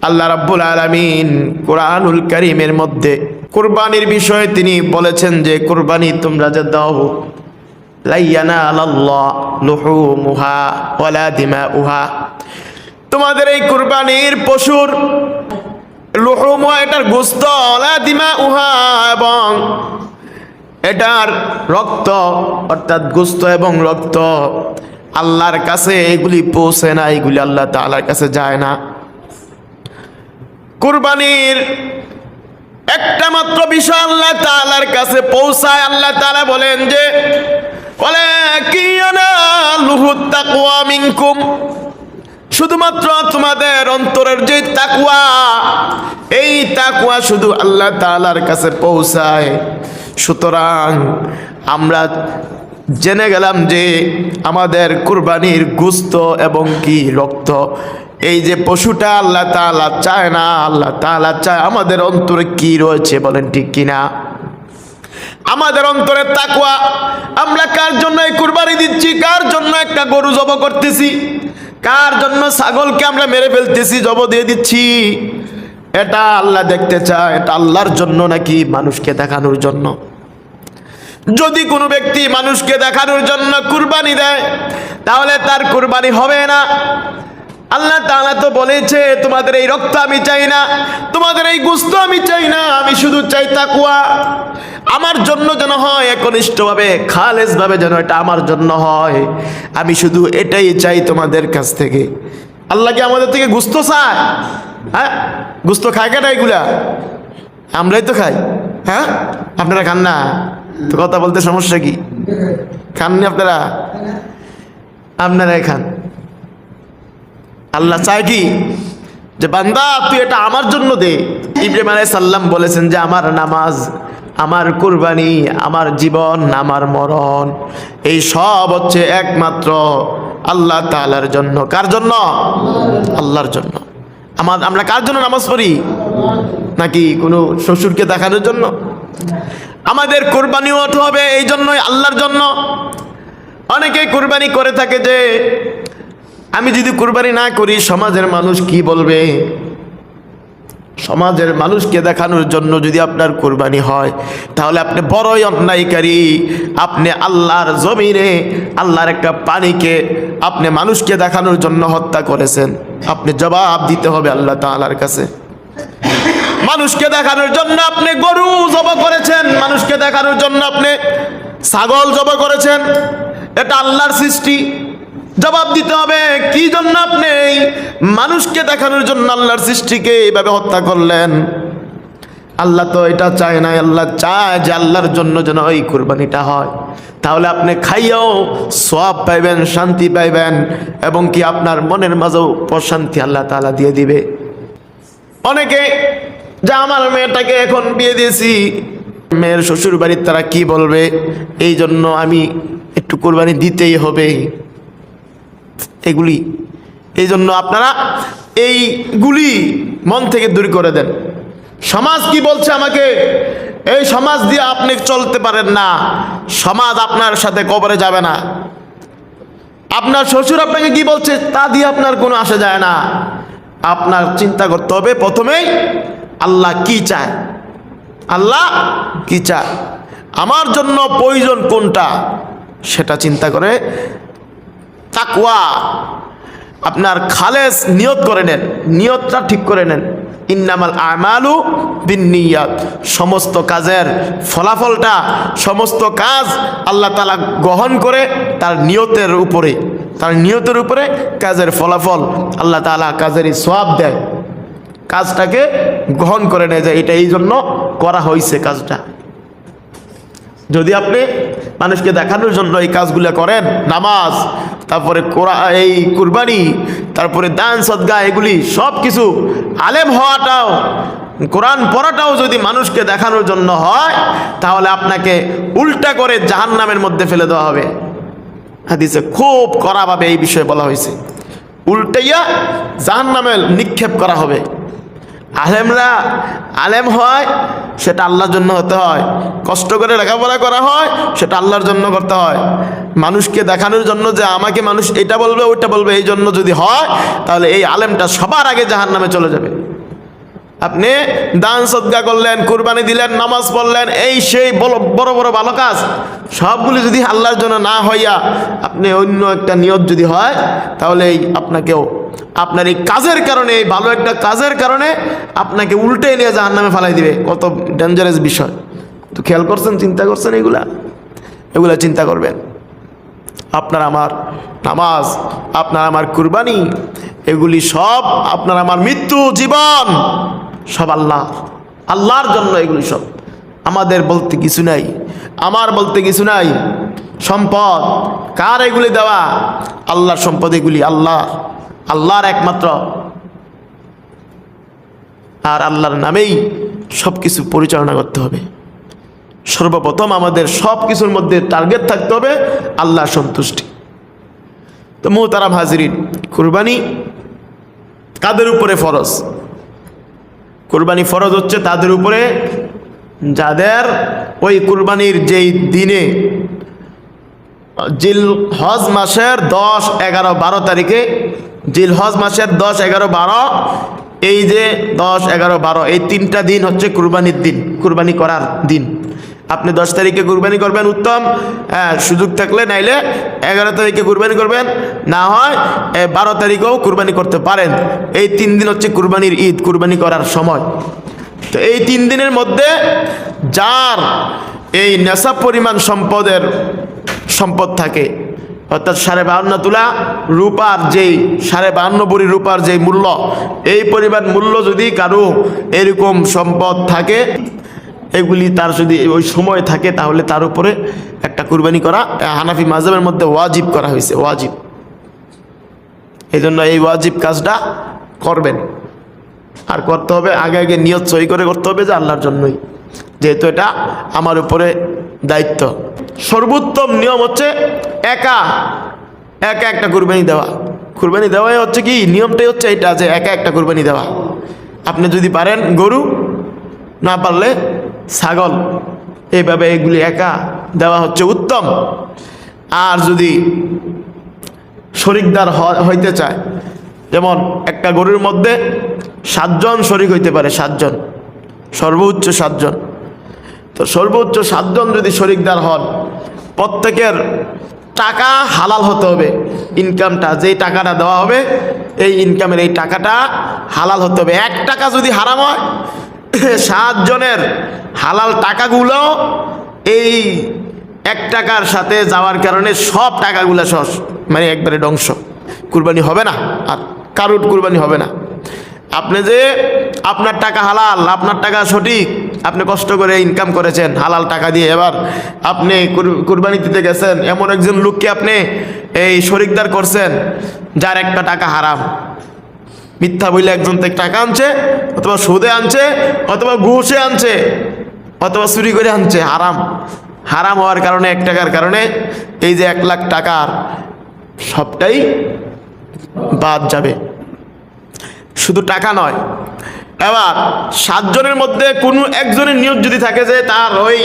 আল্লাহ রাব্বুল আলামিন কুরআনুল কারীমের মধ্যে কুরবানির বিষয়ে তিনি বলেছেন যে কুরবানি তোমরা যে দাও লা ইয়ানালাল্লাহ লুহুমুহা ওয়ালা দিমাউহা, তোমাদের এই কুরবানির পশুর লুহুমুহা এটার গোশত, ওয়ালা দিমাউহা এবং এটার রক্ত অর্থাৎ গোশত এবং রক্ত আল্লাহর কাছে এগুলি পৌঁছে না, এগুলি আল্লাহ তাআলার কাছে যায় না। কুরবানির একটা মাত্র বিষয় আল্লাহ তাআলার কাছে পৌঁছায়। আল্লাহ তাআলা বলেন যে ওয়ালাকিয়ানালুহুত তাকওয়া মিনকুম, শুধুমাত্র তোমাদের অন্তরের যে তাকওয়া, এই তাকওয়া শুধু আল্লাহ তাআলার কাছে পৌঁছায়। সুতরাং আমরা জেনে গেলাম যে আমাদের কুরবানির গোশত এবং কি রক্ত, এই যে পশুটা আল্লাহ তাআলা চায় না, আল্লাহ তাআলা চায় আমাদের অন্তরে কি রয়েছে, বলেন ঠিক কিনা? আমাদের অন্তরের তাকওয়া। আমরা কার জন্য এই কুরবানি দিচ্ছি, কার জন্য একটা গরু জবাই করতেছি, কার জন্য ছাগলকে আমরা মেরে ফেলতেছি, জবাই দিয়ে দিচ্ছি, এটা আল্লাহ দেখতে চায়, এটা আল্লাহর জন্য নাকি মানুষকে দেখানোর জন্য? যদি কোনো ব্যক্তি মানুষকে দেখানোর জন্য কুরবানি দেয় তাহলে তার কুরবানি হবে না। আল্লাহ তাআলা তো বলেছে তোমাদের এই রক্ত আমি চাই না, তোমাদের এই গোশত আমি চাই না, আমি শুধু চাই তাকওয়া। আমার জন্য যেন হয়, একনিষ্ঠভাবে খালেসভাবে যেন এটা আমার জন্য হয়, আমি শুধু এটাই চাই তোমাদের কাছ থেকে। আল্লাহ কি আমাদের থেকে গোশত চায়? হ্যাঁ, গোশত খায় কেন? এগুলা আমরাই তো খাই। হ্যাঁ, আপনারা খান না তো? কথা বলতে সমস্যা কি? খাননি আপনারা? আপনারাই খান। আল্লাহ চায় কি যে বান্দা তুই এটা আমার জন্য দে। ইব্রাহিম আলাইহিস সালাম বলেছেন যে আমার নামাজ, আমার কুরবানি, আমার জীবন, আমার মরণ, এই সব হচ্ছে একমাত্র আল্লাহ তাআলার জন্য। কার জন্য? আল্লাহর জন্য। আমরা কার জন্য নামাজ পড়ি? নাকি কোনো শ্বশুরকে দেখানোর জন্য? আমাদের কুরবানিও হতে হবে এই জন্যই, আল্লাহর জন্য। অনেকে কুরবানি করে থাকে যে আমি যদি কুরবানি না করি সমাজের মানুষ কি বলবে, সমাজের মানুষকে দেখানোর জন্য যদি আপনার কুরবানি হয় তাহলে আপনি বড়ই অন্যায়কারী। আপনি আল্লাহর জমিনে আল্লাহর একটা প্রাণীকে আপনি মানুষকে দেখানোর জন্য হত্যা করেছেন, আপনি জবাব দিতে হবে আল্লাহ তাআলার কাছে। মানুষকে দেখানোর জন্য আপনি গরু জবাই করেছেন, মানুষকে দেখানোর জন্য আপনি ছাগল জবাই করেছেন, এটা আল্লাহর সৃষ্টি, জবাব দিতে হবে কি জন্য আপনি মানুষকে দেখানোর জন্য আল্লাহর সৃষ্টিকে এইভাবে হত্যা করলেন। আল্লাহ তো এটা চায় না, আল্লাহ চায় যে আল্লাহর জন্য যেন এই কুরবানিটা হয়। তাহলে আপনি খাইয়াও সওয়াব পাইবেন, শান্তি পাইবেন, এবং কি আপনার মনের মাঝেও প্রশান্তি আল্লাহ তাআলা দিয়ে দিবে। অনেকে যে আমার মেয়েটাকে এখন বিয়ে দিয়েছি, মেয়ের শ্বশুর বাড়ির তারা কি বলবে, এই জন্য আমি একটু কুরবানি দিতেই হবে, এগুলি। এই জন্য আপনারা এইগুলি মন থেকে দূর করে দেন। সমাজ কি বলছে আমাকে, এই সমাজ দিয়ে আপনি চলতে পারেন না, সমাজ আপনার সাথে কবরে যাবে না। আপনার শ্বশুর আপনাকে কি বলছে তা দিয়ে আপনার কোনো আসে যায় না। আপনার চিন্তা করতে হবে প্রথমেই আল্লাহ কি চায়, আল্লাহ কি চায়, আমার জন্য প্রয়োজন কোনটা সেটা চিন্তা করে তাকওয়া আপনার খালেস নিয়ত করে নেন, নিয়তটা ঠিক করে নেন। ইন্নামাল আমালু বিন্নিয়াত, সমস্ত কাজের ফলাফলটা, সমস্ত কাজ আল্লাহ তাআলা গ্রহণ করে তার নিয়তের উপরে, তার নিয়তের উপরে কাজের ফলাফল আল্লাহ তাআলা কাজেরই সওয়াব দেয়। কাজটাকে গ্রহণ করে নেয় যে এটা এই জন্য করা হয়েছে কাজটা। যদি আপনি মানুষকে দেখানোর জন্য এই কাজগুলো করেন, নামাজ, তারপরে এই কুরবানি, তারপরে দান সদকা, এগুলি সব কিছু, আলেম হওয়াটাও, কোরআন পড়াটাও যদি মানুষকে দেখানোর জন্য হয় তাহলে আপনাকে উল্টা করে জাহান্নামের মধ্যে ফেলে দেওয়া হবে। হাদিসে খুব কড়াভাবে এই বিষয়ে বলা হয়েছে, উল্টাইয়া জাহান্নামে নিক্ষেপ করা হবে। আলেমরা আলেম হয় সেটা আল্লাহর জন্য হতে হয়, কষ্ট করে লেখাপড়া করা হয় সেটা আল্লাহর জন্য করতে হয়। মানুষকে দেখানোর জন্য যে আমাকে মানুষ এটা বলবে ওইটা বলবে এই জন্য যদি হয় তাহলে এই আলেমটা সবার আগে জাহান্নামে চলে যাবে। আপনি দান সদকা করলেন, কুরবানি দিলেন, নামাজ পড়লেন, এই সেই বড় বড় ভালো কাজ সবগুলি যদি আল্লাহর জন্য না হইয়া আপনি অন্য একটা নিয়ত যদি হয়, তাহলে আপনাকেও আপনার এই কাজের কারণে, এই ভালো একটা কাজের কারণে আপনাকে উল্টে নিয়ে জাহান্নামে ফালাই দিবে। কত ডেঞ্জারাস বিষয়! তো খেয়াল করছেন, চিন্তা করছেন? এগুলা চিন্তা করবেন। আপনার আমার নামাজ, আপনার আমার কুরবানি, এগুলি সব আপনার আমার মৃত্যু, জীবন সব আল্লাহর জন্য। এগুলি সব আমাদের বলতে কিছু নাই, আমার বলতে কিছু নাই। সম্পদ কার? এগুলি দেওয়া আল্লাহর সম্পদ। এগুলি আল্লাহর একমাত্র, আর আল্লাহর নামেই সব কিছু পরিচালনা করতে হবে। সর্বপ্রথম আমাদের সব কিছুর মধ্যে টার্গেট থাকতে হবে আল্লাহর সন্তুষ্টি। তো মুহতারাম হাজিরিন, কুরবানি কাদের উপরে ফরজ? কুরবানি ফরজ হচ্ছে তাদের উপরে যাদের ওই কুরবানির যেই দিনে জিলহজ মাসের 10, 11, 12 তারিখে, জিলহজ মাসের 10, 11, 12, এই যে 10, 11, 12 এই 3টা দিন হচ্ছে কুরবানির দিন, কুরবানি করার দিন। আপনি 10 তারিখে কুরবানি করবেন উত্তম, সুযোগ থাকলে, নাইলে 11 তারিখে কুরবানি করবেন, না হয় 12 তারিখেও কুরবানি করতে পারেন। এই 3 দিন হচ্ছে কুরবানির ঈদ, কুরবানি করার সময়। তো এই 3 দিনের মধ্যে যার এই নেশাব পরিমাণ সম্পদ থাকে, অর্থাৎ 52.5 তোলা রূপার যেই 52.5 ভরি রূপার যেই মূল্য, এই পরিমাণ মূল্য যদি কারো এরকম সম্পদ থাকে, এগুলি তার যদি ওই সময় থাকে, তাহলে তার উপরে একটা কুরবানি করা হানাফি মাযহাবের মধ্যে ওয়াজিব করা হয়েছে, ওয়াজিব। এই জন্য এই ওয়াজিব কাজটা করবেন। আর করতে হবে আগে নিয়ত সহি করে করতে হবে যে আল্লাহর জন্যই, যেহেতু এটা আমার উপরে দায়িত্ব। সর্বোত্তম নিয়ম হচ্ছে একা একটা কুরবানি দেওয়া। কুরবানি দেওয়াই হচ্ছে কি, নিয়মটাই হচ্ছে এটা, যে একা একটা কুরবানি দেওয়া। আপনি যদি পারেন গরু, না পারলে ছাগল, এইভাবে এগুলি একা দেওয়া হচ্ছে উত্তম। আর যদি শরিকদার হইতে চায়, যেমন একটা গরুর মধ্যে 7 জন শরিক হইতে পারে, 7 জন, সর্বোচ্চ 7 জন। তো সর্বোচ্চ 7 জন যদি শরিকদার হন, প্রত্যেকের টাকা হালাল হতে হবে। ইনকামটা, যেই টাকাটা দেওয়া হবে, এই ইনকামের এই টাকাটা হালাল হতে হবে। 1 টাকা যদি হারাম হয়, 7 জনের হালাল টাকাগুলো এই 1 টাকার সাথে যাওয়ার কারণে সব টাকাগুলো মানে একবারে ধ্বংস, কুরবানি হবে না, আর কারোর কুরবানি হবে না। আপনি যে আপনার টাকা হালাল, আপনার টাকা সঠিক, আপনি কষ্ট করে ইনকাম করেছেন হালাল টাকা দিয়ে, এবার আপনি কুরবানি দিতে গেছেন, এমন একজন লোককে আপনি এই শরিকদার করছেন যার একটা টাকা হারাম, মিথ্যা বইলে একজন থেকে টাকা আনছে, অথবা সুদে আনছে, অথবা ঘুষে আনছে, অথবা চুরি করে আনছে। হারাম হওয়ার কারণে, 1 টাকার কারণে এই যে 1 লাখ টাকার সবটাই বাদ যাবে। শুধু টাকা নয়, এবার 7 জনের মধ্যে কোনো একজনের নিয়ত যদি থাকে যে তার ওই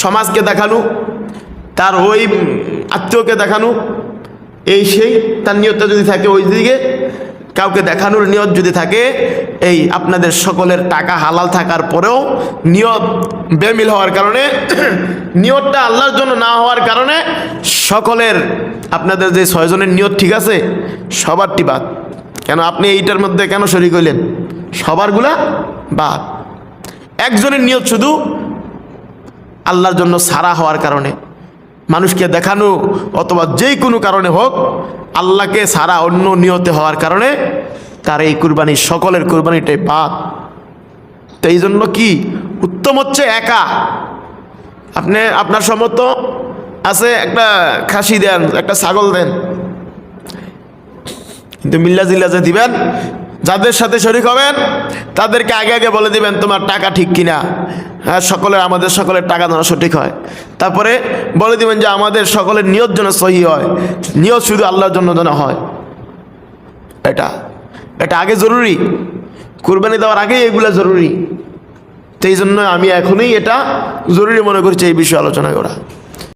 সমাজকে দেখানো, তার ওই আত্মীয়কে দেখানো, এই সেই তার নিয়তটা যদি থাকে, ওই দিকে কাউকে দেখানোর নিয়ত যদি থাকে, এই আপনাদের সকলের টাকা হালাল থাকার পরেও নিয়ত বেমিল হওয়ার কারণে, নিয়তটা আল্লাহর জন্য না হওয়ার কারণে সকলের, আপনাদের যে 6 জনের নিয়ত ঠিক আছে, সবারটি বাদ। কেন আপনি এইটার মধ্যে কেন শরীক হইলেন? সবারগুলা বাদ। একজনের নিয়ত শুধু আল্লাহর জন্য সারা হওয়ার কারণে, মানুষকে দেখানো অথবা যেই কোনো কারণে হোক, আল্লাহকে সারা অন্য নিয়তে হওয়ার কারণে তার এই কুরবানি, সকলের কুরবানিটাই বাদ। তো এই জন্য কি উত্তম হচ্ছে একা। আপনার সমর্থ আছে, একটা খাসি দেন, একটা ছাগল দেন, কিন্তু মিল্লা জিল্লা যে দিবেন, যাদের সাথে শরিক হবেন তাদেরকে আগে বলে দিবেন তোমার টাকা ঠিক কিনা, হ্যাঁ আমাদের সকলের টাকা যেন সঠিক হয়। তারপরে বলে দিবেন যে আমাদের সকলের নিয়ত যেন সহি হয়, নিয়ত শুধু আল্লাহর জন্য যেন হয়। এটা আগে জরুরি, কুরবানি দেওয়ার আগে এগুলা জরুরি। সেই জন্য আমি এখনই এটা জরুরি মনে করছি এই বিষয়ে আলোচনা করা।